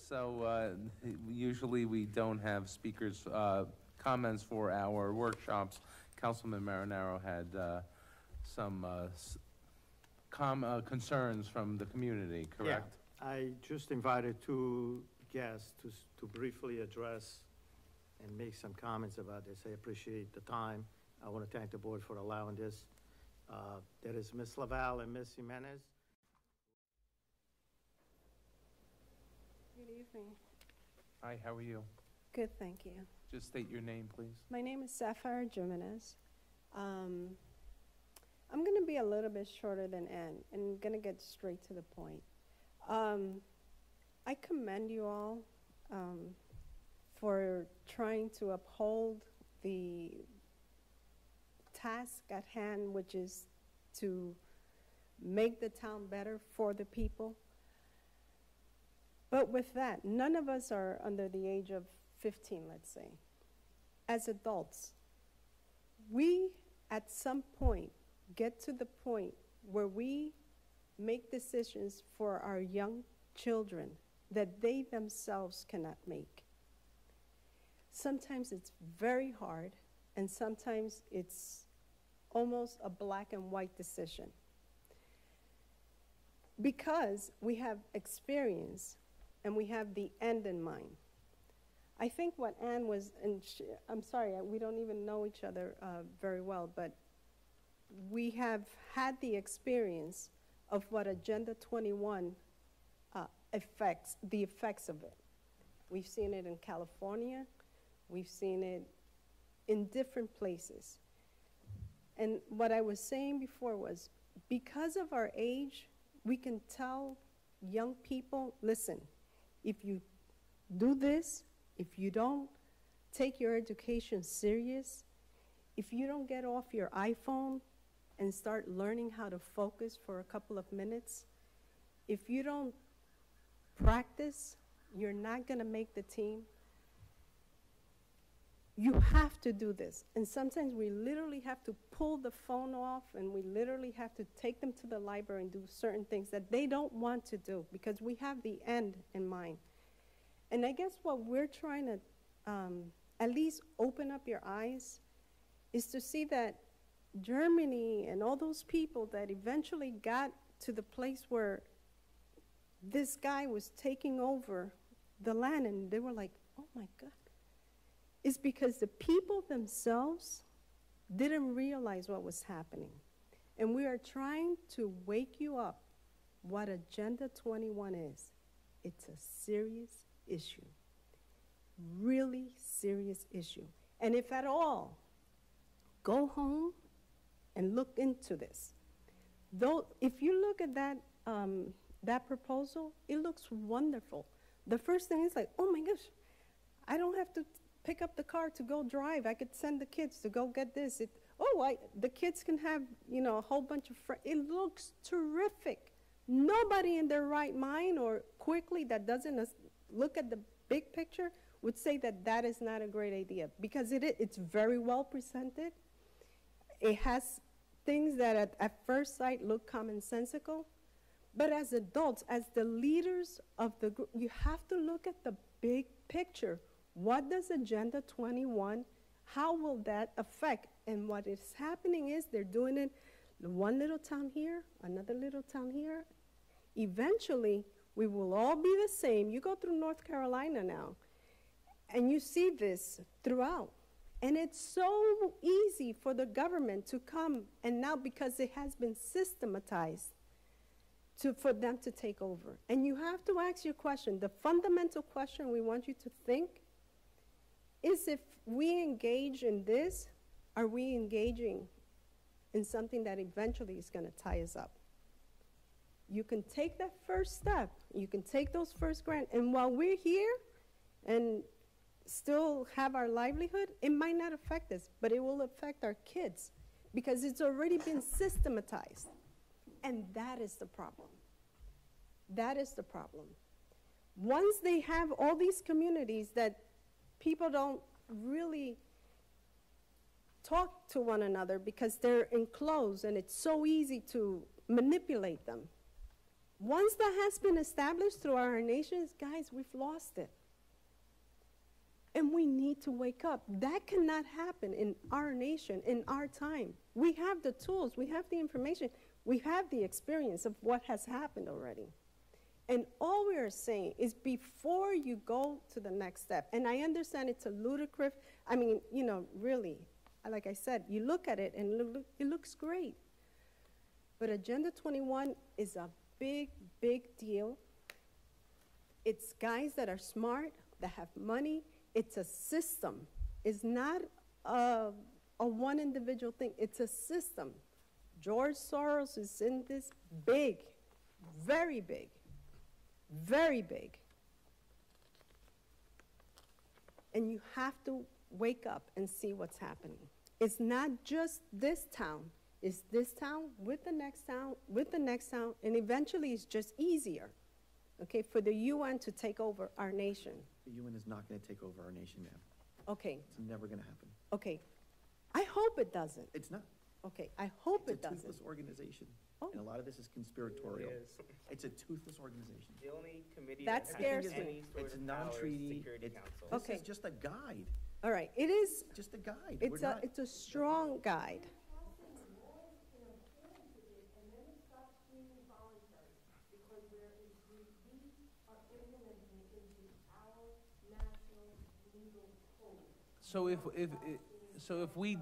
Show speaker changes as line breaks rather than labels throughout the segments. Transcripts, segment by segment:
So usually we don't have speakers' comments for our workshops. Councilman Marinaro had some concerns from the community, correct?
Yeah, I just invited two guests to briefly address and make some comments about this. I appreciate the time. I want to thank the board for allowing this. There is Ms. Laval and Ms. Gimenez.
Good evening.
Hi, how are you?
Good, thank you.
Just state your name, please.
My name is Saffhire Gimenez. I'm going to be a little bit shorter than Ann, and I'm going to get straight to the point. I commend you all for trying to uphold the task at hand, which is to make the town better for the people. But with that, none of us are under the age of 15, let's say. As adults, we at some point get to the point where we make decisions for our young children that they themselves cannot make. Sometimes it's very hard, and sometimes it's almost a black and white decision. Because we have experience and we have the end in mind. I think what Ann was, and I'm sorry, we don't even know each other very well, but we have had the experience of what Agenda 21 affects, the effects of it. We've seen it in California, we've seen it in different places. And what I was saying before was, because of our age, we can tell young people, listen, if you do this, if you don't take your education serious, if you don't get off your iPhone and start learning how to focus for a couple of minutes, if you don't practice, you're not going to make the team. You have to do this. And sometimes we literally have to pull the phone off, and we literally have to take them to the library and do certain things that they don't want to do because we have the end in mind. And I guess what we're trying to at least open up your eyes is to see that Germany and all those people that eventually got to the place where this guy was taking over the land, and they were like, oh my God. It's because the people themselves didn't realize what was happening. And we are trying to wake you up what Agenda 21 is. It's a serious issue, really serious issue. And if at all, go home and look into this. Though, if you look at that, that proposal, it looks wonderful. The first thing is like, oh my gosh, I don't have to pick up the car to go drive. I could send the kids to go get this. The kids can have, a whole bunch of friends. It looks terrific. Nobody in their right mind or quickly that doesn't look at the big picture would say that that is not a great idea, because it's very well presented. It has things that at first sight look commonsensical, but as adults, as the leaders of the group, you have to look at the big picture. What does Agenda 21, how will that affect? And what is happening is they're doing it one little town here, another little town here. Eventually, we will all be the same. You go through North Carolina now, and you see this throughout. And it's so easy for the government to come, and now because it has been systematized, for them to take over. And you have to ask your question. The fundamental question we want you to think is, if we engage in this, are we engaging in something that eventually is going to tie us up? You can take that first step. You can take those first grants. And while we're here and still have our livelihood, it might not affect us, but it will affect our kids because it's already been systematized. And that is the problem. That is the problem. Once they have all these communities that people don't really talk to one another because they're enclosed and it's so easy to manipulate them. Once that has been established through our nations, guys, we've lost it. And we need to wake up. That cannot happen in our nation, in our time. We have the tools, we have the information, we have the experience of what has happened already. And all we are saying is before you go to the next step, and I understand it's a ludicrous, I mean, you know, really, like I said, you look at it and it looks great. But Agenda 21 is a big, big deal. It's guys that are smart, that have money. It's a system. It's not a one individual thing. It's a system. George Soros is in this big, very big, very big. And you have to wake up and see what's happening. It's not just this town. It's this town with the next town, with the next town, and eventually it's just easier, okay, for the UN to take over our nation.
The UN is not going to take over our nation, ma'am.
Okay,
It's never going to happen.
okay. I hope it doesn't.
It's not.
Okay, I hope it
It's a
doesn't.
toothless organization.
Oh.
And a lot of this is conspiratorial.
It is.
It's a toothless organization.
The only committee
That
that
scares
has
me.
any sort
It's
of power is
non-treaty.
Security
It's-
Council.
This
Okay.
is just a guide,
All right, it is,
just a guide.
it's
We're
a,
not-
it's a strong guide.
So if we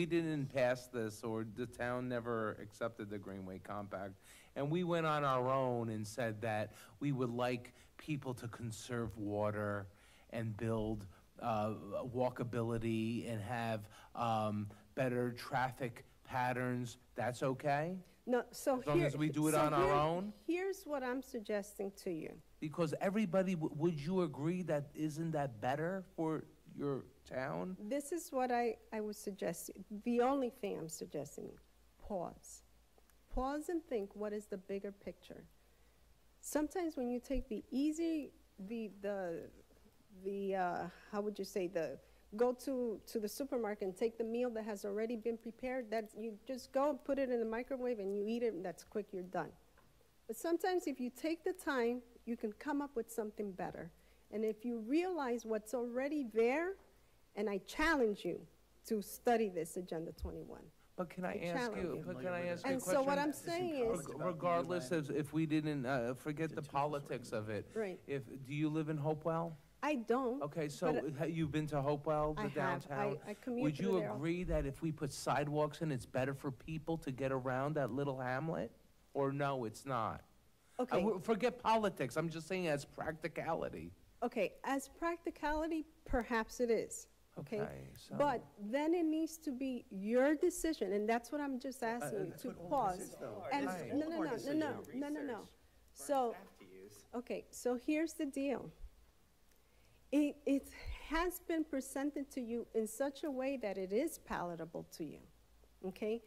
didn't pass this, or the town never accepted the Greenway Compact, and we went on our own and said that we would like people to conserve water and build walkability and have better traffic patterns, that's okay?
No, so
As long
here.
as we do it
so
on our
here-
own?
Here's what I'm suggesting to you.
Because everybody, would you agree that, isn't that better for your town?
This is what I would suggest. The only thing I'm suggesting, pause. Pause and think, what is the bigger picture? Sometimes when you take the easy, how would you say, go to the supermarket and take the meal that has already been prepared, that you just go put it in the microwave and you eat it, and that's quick, you're done. But sometimes if you take the time, you can come up with something better. And if you realize what's already there, and I challenge you to study this Agenda 21.
But can I
I
ask
challenge
you,
you.
but can I ask you a
And
question?
so what I'm saying is,
Regardless of if we didn't, forget the
toothless
politics of it.
right,
Do you live in Hopewell?
I don't.
Okay, so
But,
you've been to Hopewell,
I
the
have,
downtown?
I commute
Would
through
you
there.
agree that if we put sidewalks in, it's better for people to get around that little hamlet? Or no, it's not?
Okay,
Forget politics, I'm just saying as practicality.
okay, as practicality, perhaps it is, okay?
So.
But then it needs to be your decision, and that's what I'm just asking you,
That's
to
what all
pause.
this is, though.
And,
Right.
no, no, no, no, no,
Research
So,
for our staff to use.
okay, so here's the deal. It has been presented to you in such a way that it is palatable to you, okay?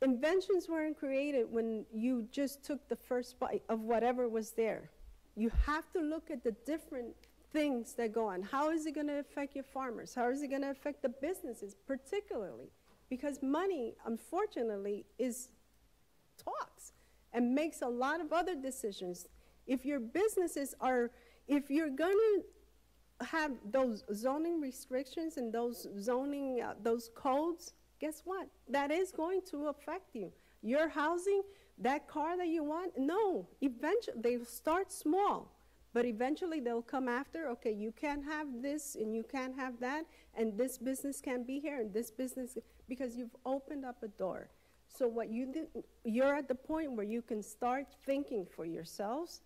Inventions weren't created when you just took the first bite of whatever was there. You have to look at the different things that go on. How is it going to affect your farmers? How is it going to affect the businesses, particularly? Because money, unfortunately, talks and makes a lot of other decisions. If your businesses are, if you're going to have those zoning restrictions and those zoning, those codes, guess what? That is going to affect you. Your housing, that car that you want, no, eventually, they start small, but eventually they'll come after, okay, you can't have this and you can't have that, and this business can't be here and this business, because you've opened up a door. So what you did, you're at the point where you can start thinking for yourselves,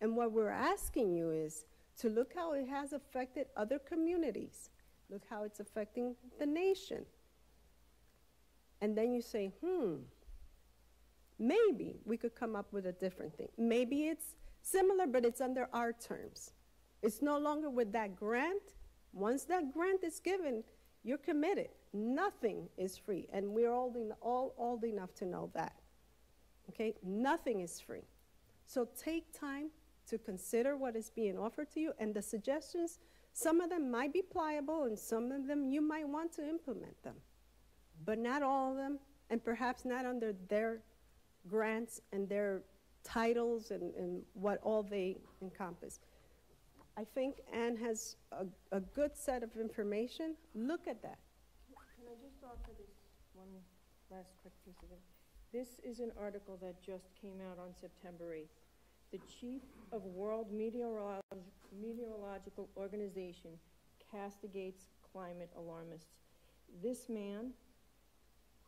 and what we're asking you is to look how it has affected other communities. Look how it's affecting the nation. And then you say, maybe we could come up with a different thing. Maybe it's similar, but it's under our terms. It's no longer with that grant. Once that grant is given, you're committed. Nothing is free, and we're old enough to know that, okay? Nothing is free. So take time to consider what is being offered to you, and the suggestions, some of them might be pliable, and some of them you might want to implement them, but not all of them, and perhaps not under their grants and their titles and what all they encompass. I think Ann has a good set of information. Look at that.
Can I just offer this one last quick piece of it? This is an article that just came out on September 8th. The chief of World Meteorological Organization castigates climate alarmists. This man,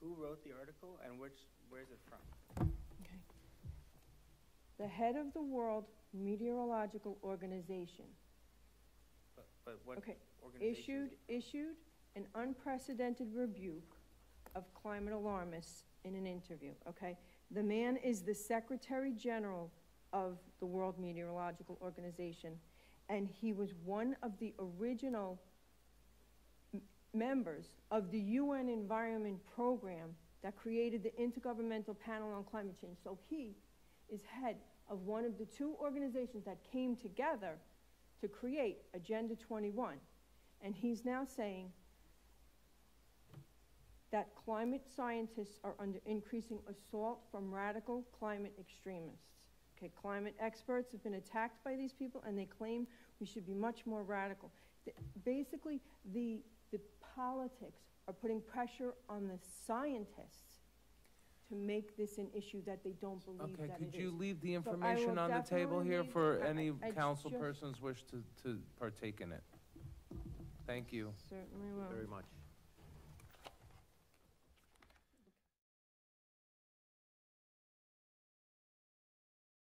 Who wrote the article and where's it from?
the head of the World Meteorological Organization,
But what
okay,
organization?
issued an unprecedented rebuke of climate alarmists in an interview, okay? The man is the Secretary General of the World Meteorological Organization, and he was one of the original members of the UN Environment Program that created the Intergovernmental Panel on Climate Change. So he is head of one of the two organizations that came together to create Agenda 21. And he's now saying that climate scientists are under increasing assault from radical climate extremists. Okay, climate experts have been attacked by these people, and they claim we should be much more radical. Basically, the politics are putting pressure on the scientists to make this an issue that they don't believe
Okay,
that it is.
could you leave the
So I will
information on the table
definitely
here
leave-
for
I-
any
I
council
just-
persons wish to partake in it? Thank you.
Certainly will.
Very much.